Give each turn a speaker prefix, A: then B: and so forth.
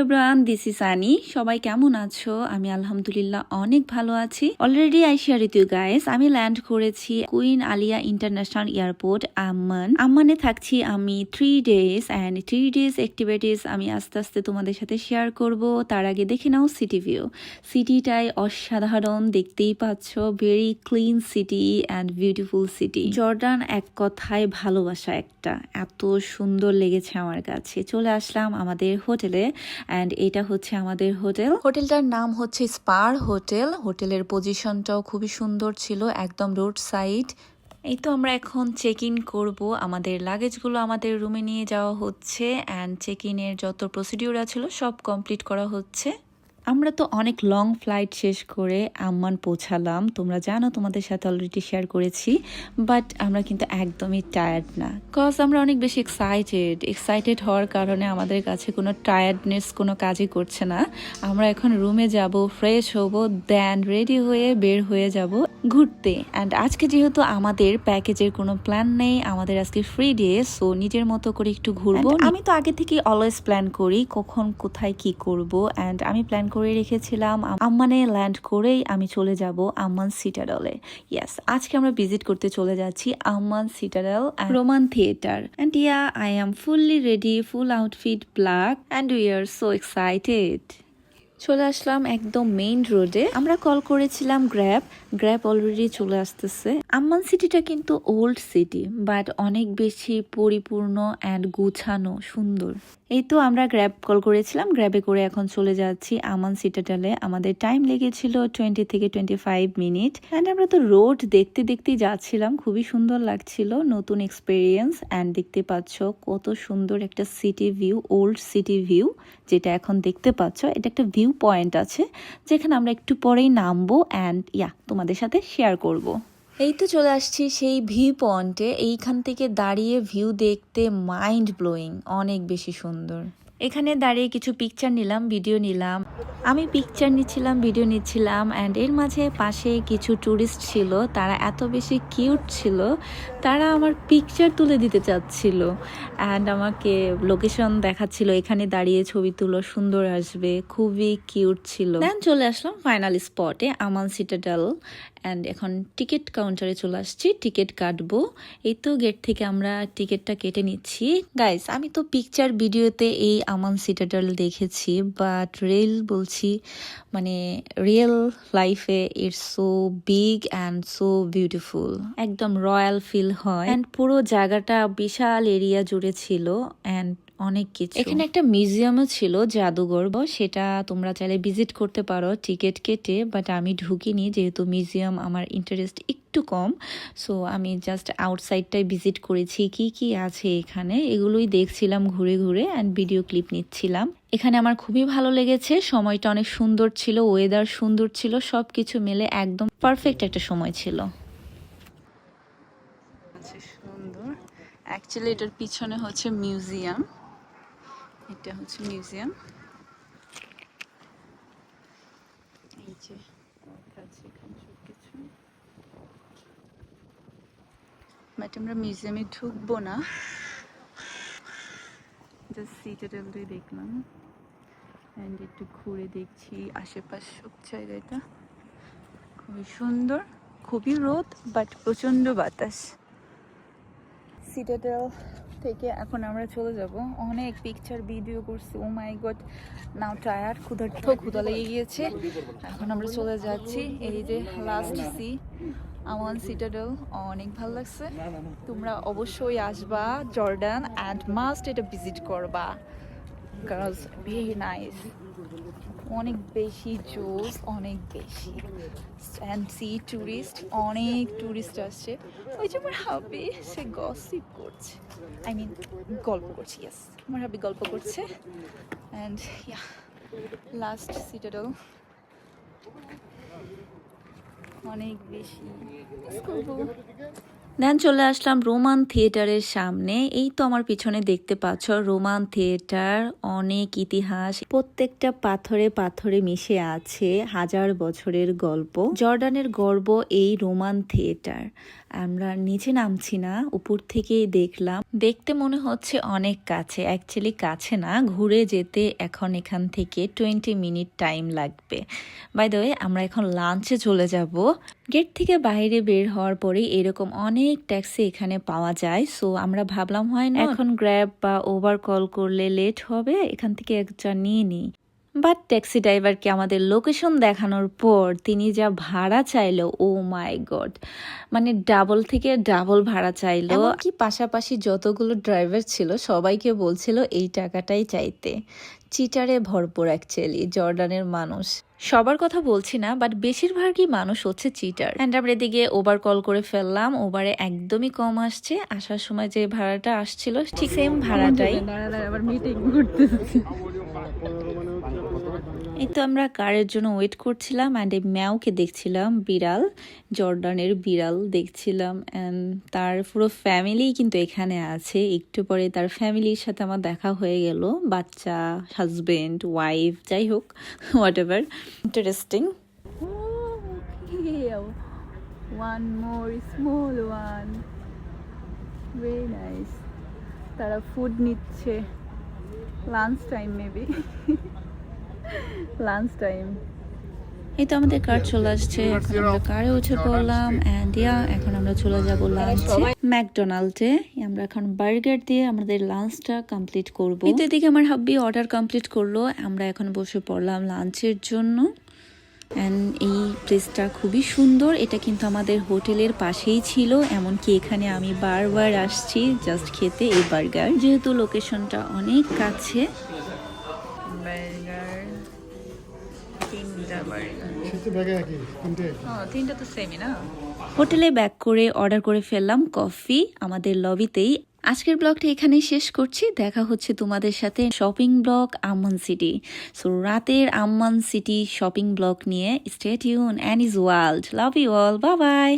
A: Everyone, this is আনি। সবাই কেমন আছো? আমি আলহামদুলিল্লাহ অনেক ভালো আছি। Already I share with you guys, আমি ল্যান্ড করেছি Queen Alia International Airport Amman. আম্মানে থাকছি আমি 3 ডেজ অ্যান্ড 3 ডেজ অ্যাক্টিভিটিস আমি আস্তে আস্তে তোমাদের সাথে শেয়ার করব। তার আগে দেখে নাও সিটি ভিউ। সিটিটাই অসাধারণ, দেখতেই পাচ্ছ, very clean city and beautiful city. Jordan এক কথায় ভালোবাসা একটা, এত সুন্দর লেগেছে আমার কাছে। চলে আসলাম আমাদের হোটেলে অ্যান্ড এটা হচ্ছে আমাদের হোটেলটার নাম হচ্ছে স্পার হোটেল। হোটেলের পজিশনটাও খুবই সুন্দর ছিল, একদম রোড সাইড। এই তো আমরা এখন চেক ইন করবো, আমাদের লাগেজগুলো আমাদের রুমে নিয়ে যাওয়া হচ্ছে অ্যান্ড চেক ইনের যত প্রসিডিউর ছিল সব কমপ্লিট করা হচ্ছে। আমরা তো অনেক লং ফ্লাইট শেষ করে আম্মান পৌঁছালাম, তোমরা জানো, তোমাদের সাথে অলরেডি শেয়ার করেছি। বাট আমরা কিন্তু একদমই টায়ার্ড না, কজ আমরা অনেক বেশি এক্সাইটেড হওয়ার কারণে আমাদের কাছে কোনো টায়ার্ডনেস কোনো কাজই করছে না। আমরা এখন রুমে যাব, ফ্রেশ হব, দেন রেডি হয়ে বের হয়ে যাব ঘুরতে। অ্যান্ড আজকে যেহেতু আমাদের প্যাকেজের কোনো প্ল্যান নেই, আমাদের আজকে ফ্রি ডে, সো নিজের মতো করে একটু ঘুরবো। আমি তো আগে থেকে অলওয়েজ প্ল্যান করি কখন কোথায় কি করব, অ্যান্ড আমি প্ল্যান করে রেখেছিলাম আম্মানে ল্যান্ড করেই আমি চলে যাব আম্মান সিটাডলে। ইয়েস, আজকে আমরা ভিজিট করতে চলে যাচ্ছি Amman Citadel Roman theatre. And yeah, I am fully ready, full outfit black and we are so excited. চলে আসলাম একদম মেইন রোডে। আমরা কল করেছিলাম গ্র্যাব অলরেডি চলে আসতেছে। আম্মান সিটিটা কিন্তু ওল্ড সিটি, বাট অনেক বেশি পরিপূর্ণ অ্যান্ড গুছানো, সুন্দর। এই তো আমরা গ্র্যাব কল করেছিলাম, গ্র্যাবে করে এখন চলে যাচ্ছি আম্মান সিটাডলে। আমাদের টাইম লেগেছিল 20 থেকে 25 মিনিট অ্যান্ড আমরা তো রোড দেখতে দেখতেই যাচ্ছিলাম, খুবই সুন্দর লাগছিল, নতুন এক্সপিরিয়েন্স। অ্যান্ড দেখতে পাচ্ছ কত সুন্দর একটা city view, old city view, যেটা এখন দেখতে পাচ্ছ। এটা একটা ভিউ পয়েন্ট আছে যেখানে আমরা একটু পরেই নামবো অ্যান্ড তোমাদের সাথে শেয়ার করব। এই তো চলে আসছি সেই ভিউ পয়েন্টে। এইখান থেকে দাঁড়িয়ে ভিউ দেখতে মাইন্ড ব্লোয়িং, অনেক বেশি সুন্দর। এখানে দাঁড়িয়ে কিছু পিকচার নিলাম, ভিডিও নিলাম। আমি পিকচার নিচ্ছিলাম, ভিডিও নিচ্ছিলাম অ্যান্ড এর মাঝে পাশে কিছু ট্যুরিস্ট ছিল, তারা এত বেশি কিউট ছিল, তারা আমার পিকচার তুলে দিতে চাচ্ছিল অ্যান্ড আমাকে লোকেশন দেখাচ্ছিল, এখানে দাঁড়িয়ে ছবি তুলো, সুন্দর আসবে, খুবই কিউট ছিল। দেন চলে আসলাম ফাইনাল স্পটে আমান সিটাডেল অ্যান্ড এখন টিকিট কাউন্টারে চলে আসছি, টিকিট কাটবো। এই তো গেট থেকে আমরা টিকিটটা কেটে নিচ্ছি। গাইস, আমি তো পিকচার ভিডিওতে এই আমান সিটাডেল দেখেছি, বাট বলছি, মানে রিয়েল লাইফে it's so big and so beautiful, একদম রয়্যাল ফিল হয় অ্যান্ড পুরো জায়গাটা বিশাল এরিয়া জুড়ে ছিল অ্যান্ড অনেক কিছু। এখানে একটা মিউজিয়ামও ছিল, জাদুঘর, সেটা তোমরা চাইলে ভিজিট করতে পারো টিকিট কেটে, বাট আমি ঢুকিনি যেহেতু মিউজিয়াম আমার ইন্টারেস্ট একটু কম। সো আমি জাস্ট আউটসাইডটাই ভিজিট করেছি, কি কি আছে এখানে এগুলোই দেখছিলাম ঘুরে ঘুরে অ্যান্ড ভিডিও ক্লিপ নিচ্ছিলাম। এখানে আমার খুবই ভালো লেগেছে, সময়টা অনেক সুন্দর ছিল, ওয়েদার সুন্দর ছিল, সব কিছু মিলে একদম পারফেক্ট একটা সময় ছিল। সুন্দর, অ্যাকচুয়ালি এটার পিছনে হচ্ছে মিউজিয়াম, এটা হচ্ছে মিউজিয়াম। এই যে বাট আমরা মিউজিয়ামে ঢুকবো না, জাস্ট সিটাডেল দিয়ে দেখলাম অ্যান্ড একটু ঘুরে দেখছি আশেপাশ সব জায়গাটা। খুবই সুন্দর, খুবই রোদ, বাট প্রচন্ড বাতাস। সিটাডেল থেকে এখন আমরা চলে যাব, অনেক পিকচার ভিডিও করছি, ও মাই গড, নাও টায়ার্ড, ক্ষুধা লেগে গিয়েছে। এখন আমরা চলে যাচ্ছি, এই যে লাস্ট সি আমান সিটাডেল, অনেক ভালো লাগছে। তোমরা অবশ্যই আসবা জর্ডান অ্যান্ড মাস্ট এটা ভিজিট করবা, গার্লস ভেরি নাইস, অনেক বেশি জোস, অনেক বেশি। অ্যান্ড সি ট্যুরিস্ট, অনেক ট্যুরিস্ট আসছে। ওই যে আমার হাবি, সে গসিপ করছে, আই মিন গল্প করছে, ইয়েস, আমার হাবি গল্প করছে। অ্যান্ড লাস্ট সিটাডেল অনেক বেশি মিস করবো। দেন চলে আসলাম রোমান থিয়েটারের সামনে। এই তো আমার পিছনে দেখতে পাচ্ছ রোমান থিয়েটার, অনেক ইতিহাস, প্রত্যেকটা পাথরে পাথরে মিশে আছে হাজার বছরের গল্প। জর্ডানের গর্ব এই রোমান থিয়েটার। আমরা নিচে নামছি না, উপর থেকেই দেখলাম। দেখতে মনে হচ্ছে অনেক কাছে, অ্যাকচুয়ালি কাছে না, ঘুরে যেতে এখন এখান থেকে 20 মিনিট টাইম লাগবে। বাই দ্য ওয়ে, আমরা এখন লাঞ্চে চলে যাব। গেট থেকে বাইরে বের হওয়ার পরে এরকম অনেক ট্যাক্সি এখানে পাওয়া যায়। সো আমরা ভাবলাম হয় না এখন গ্র্যাব বা ওভার কল করলে লেট হবে, এখান থেকে একটা নিয়ে নিই। বাট ট্যাক্সি ড্রাইভারকে আমাদের লোকেশন দেখানোর পর তিনি যা ভাড়া চাইলো, ও মাই গড, মানে ডাবল থেকে ডাবল ভাড়া চাইলো। এমনকি পাশাপাশি যতগুলো ড্রাইভার ছিল সবাইকে বলছিল এই টাকাটাই চাইতে। চিটারে ভরপুর অ্যাকচুয়ালি জর্ডানের মানুষ। সবার কথা বলছি না, বাট বেশিরভাগই মানুষ হচ্ছে চিটার। অ্যান্ড আমরা এদিকে ওভার কল করে ফেললাম, ওভারে একদমই কম আসছে। আসার সময় যে ভাড়াটা আসছিল ঠিক সেম ভাড়াটাই।
B: আবার মিটিং করতেছি।
A: এই তো আমরা কারের জন্য ওয়েট করছিলাম অ্যান্ড এই ম্যাওকে দেখছিলাম, বিড়াল, জর্ডানের বিড়াল দেখছিলাম। অ্যান্ড তার পুরো ফ্যামিলি কিন্তু এখানে আছে। একটু পরে তার ফ্যামিলির সাথে আমার দেখা হয়ে গেল, বাচ্চা, হাজবেন্ড, ওয়াইফ, যাই হোক, what ever, interesting.
B: One more small one, very nice. তারা ফুড নিচ্ছে, lunch time maybe, lunch time.
A: এই তো আমাদের কার চলে আসছে, এখন আমরা কারে উঠে পড়লাম অ্যান্ড এখন আমরা চলে যাব লাঞ্চে ম্যাকডোনাল্ডে। আমরা এখন বার্গার দিয়ে আমাদের লাঞ্চটা কমপ্লিট করব। এই তো এদিকে আমার হাব্বি অর্ডার কমপ্লিট করলো, আমরা এখন বসে পড়লাম লাঞ্চের জন্য। অ্যান্ড এই প্লেসটা খুবই সুন্দর, এটা কিন্তু আমাদের হোটেলের পাশেই ছিল। এমনকি এখানে আমি বারবার আসছি জাস্ট খেতে এই বার্গার, যেহেতু লোকেশনটা অনেক কাছে।
B: বার্গার, তিনটা বার্গার, তিনটা তো সেমই না।
A: হোটেলে ব্যাক করে অর্ডার করে ফেললাম কফি আমাদের লবিতেই। আজকের ব্লগটা এখানেই শেষ করছি, দেখা হচ্ছে তোমাদের সাথে shopping vlog Amman city. So রাতের আম্মান সিটি শপিং ব্লগ নিয়ে stay tuned, Annie's world. Love you all, bye by.